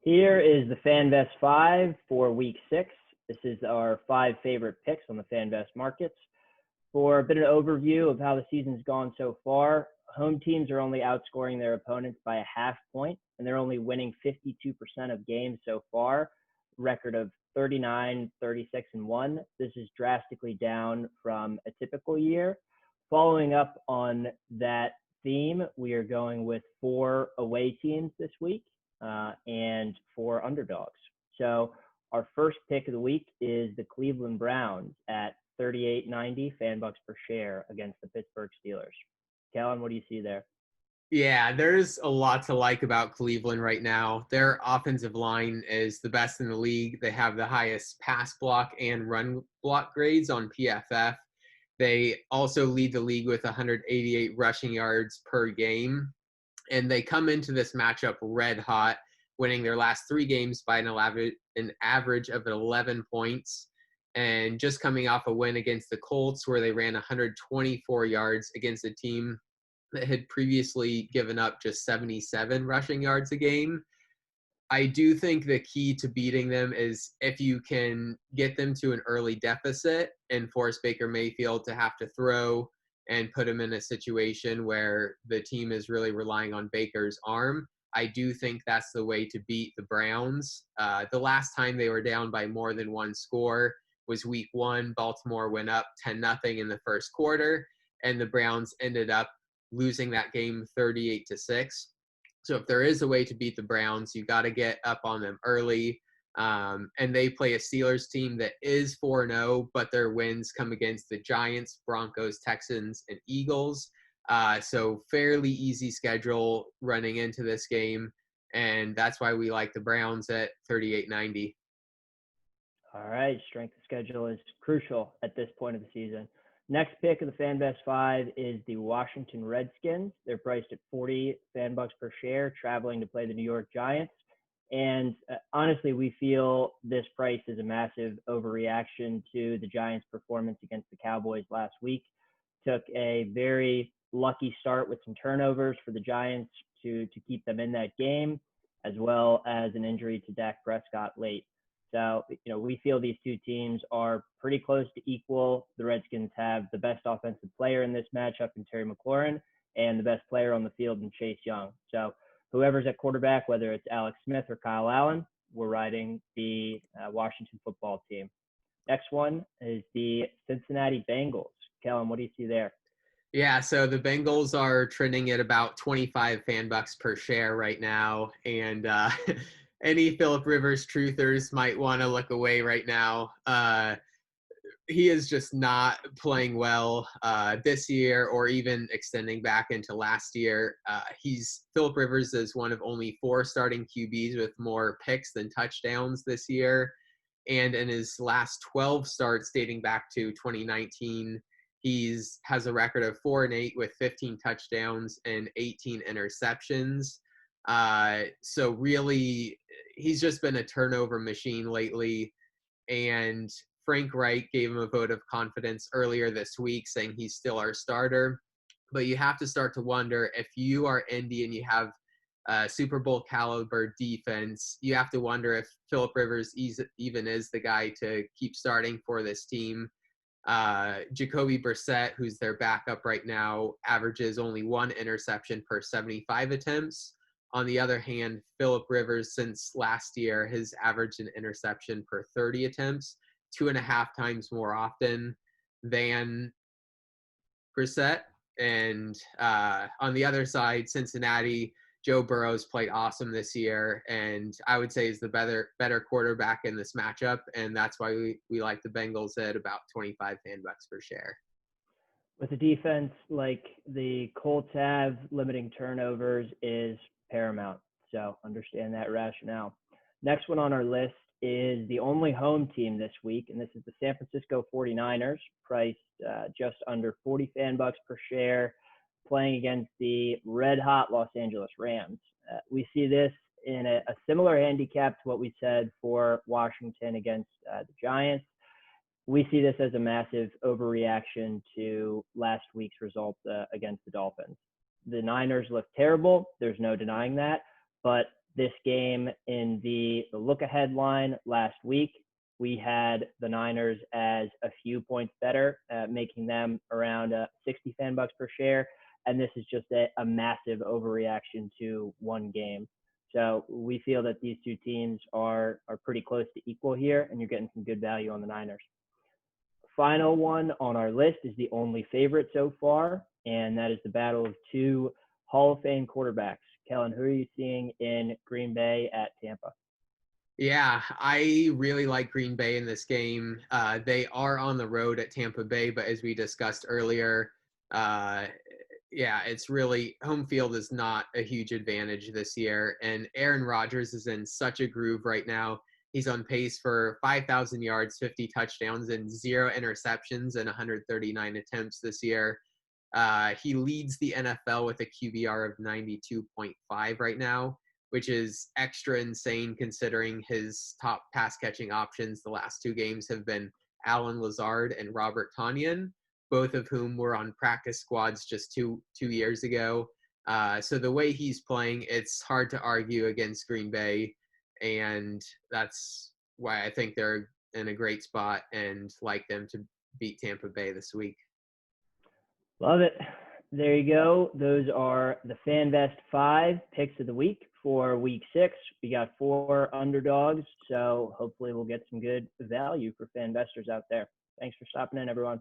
Here is the Fanvest Five for Week 6. This is our 5 favorite picks on the Fanvest markets. For a bit of an overview of how the season's gone so far, home teams are only outscoring their opponents by a half point, and they're only winning 52% of games so far, record of 39, 36, and 1. This is drastically down from a typical year. Following up on that theme, we are going with 4 away teams this week and 4 underdogs. So our first pick of the week is the Cleveland Browns at 38.90 fan bucks per share against the Pittsburgh Steelers. Kellen, what do you see there? Yeah, there's a lot to like about Cleveland right now. Their offensive line is the best in the league. They have the highest pass block and run block grades on PFF. They also lead the league with 188 rushing yards per game. And they come into this matchup red hot, winning their last 3 games by an average of 11 points. And just coming off a win against the Colts where they ran 124 yards against a team that had previously given up just 77 rushing yards a game. I do think the key to beating them is if you can get them to an early deficit and force Baker Mayfield to have to throw and put him in a situation where the team is really relying on Baker's arm. I do think that's the way to beat the Browns. The last time they were down by more than 1 score was week 1. Baltimore went up 10-0 in the first quarter, and the Browns ended up losing that game 38-6. So if there is a way to beat the Browns, you got to get up on them early. And they play a Steelers team that is 4-0, but their wins come against the Giants, Broncos, Texans, and Eagles. So fairly easy schedule running into this game. And that's why we like the Browns at 38.90. All right, strength of schedule is crucial at this point of the season. Next pick of the Fanvest 5 is the Washington Redskins. They're priced at 40 fan bucks per share, traveling to play the New York Giants. And honestly, we feel this price is a massive overreaction to the Giants' performance against the Cowboys last week. Took a very lucky start with some turnovers for the Giants to keep them in that game, as well as an injury to Dak Prescott late. So, we feel these two teams are pretty close to equal. The Redskins have the best offensive player in this matchup in Terry McLaurin and the best player on the field in Chase Young. So whoever's at quarterback, whether it's Alex Smith or Kyle Allen, we're riding the Washington football team. Next one is the Cincinnati Bengals. Kellen, what do you see there? Yeah, so the Bengals are trending at about 25 fan bucks per share right now. And any Phillip Rivers truthers might want to look away right now. He is just not playing well this year or even extending back into last year. Phillip Rivers is one of only 4 starting QBs with more picks than touchdowns this year. And in his last 12 starts dating back to 2019, has a record of 4-8 with 15 touchdowns and 18 interceptions. So really, he's just been a turnover machine lately. And Frank Reich gave him a vote of confidence earlier this week, saying he's still our starter. But you have to start to wonder, if you are Indy and you have a Super Bowl caliber defense, you have to wonder if Phillip Rivers even is the guy to keep starting for this team. Jacoby Brissett, who's their backup right now, averages only 1 interception per 75 attempts. On the other hand, Phillip Rivers, since last year, has averaged an interception per 30 attempts, 2.5 times more often than Brissett. And on the other side, Cincinnati, Joe Burrow's played awesome this year, and I would say is the better quarterback in this matchup, and that's why we like the Bengals at about 25 fan bucks per share. With a defense like the Colts have, limiting turnovers is paramount. So understand that rationale. Next one on our list is the only home team this week, and this is the San Francisco 49ers, priced just under 40 fan bucks per share, playing against the red-hot Los Angeles Rams. We see this in a similar handicap to what we said for Washington against the Giants. We see this as a massive overreaction to last week's results against the Dolphins. The Niners look terrible. There's no denying that. But this game in the look-ahead line last week. We had the Niners as a few points better, making them around 60 fan bucks per share. And this is just a massive overreaction to one game. So we feel that these two teams are pretty close to equal here, and you're getting some good value on the Niners. Final one on our list is the only favorite so far, and that is the battle of two Hall of Fame quarterbacks. Kellen, who are you seeing in Green Bay at Tampa? Yeah, I really like Green Bay in this game. They are on the road at Tampa Bay, but as we discussed earlier, yeah, it's really home field is not a huge advantage this year. And Aaron Rodgers is in such a groove right now. He's on pace for 5,000 yards, 50 touchdowns, and 0 interceptions and 139 attempts this year. He leads the NFL with a QBR of 92.5 right now, which is extra insane considering his top pass catching options the last 2 games have been Alan Lazard and Robert Tonyan, both of whom were on practice squads just two years ago. So the way he's playing, it's hard to argue against Green Bay, and that's why I think they're in a great spot and like them to beat Tampa Bay this week. Love it. There you go. Those are the Fanvest 5 picks of the week for week 6. We got 4 underdogs, so hopefully we'll get some good value for fan investors out there. Thanks for stopping in, everyone.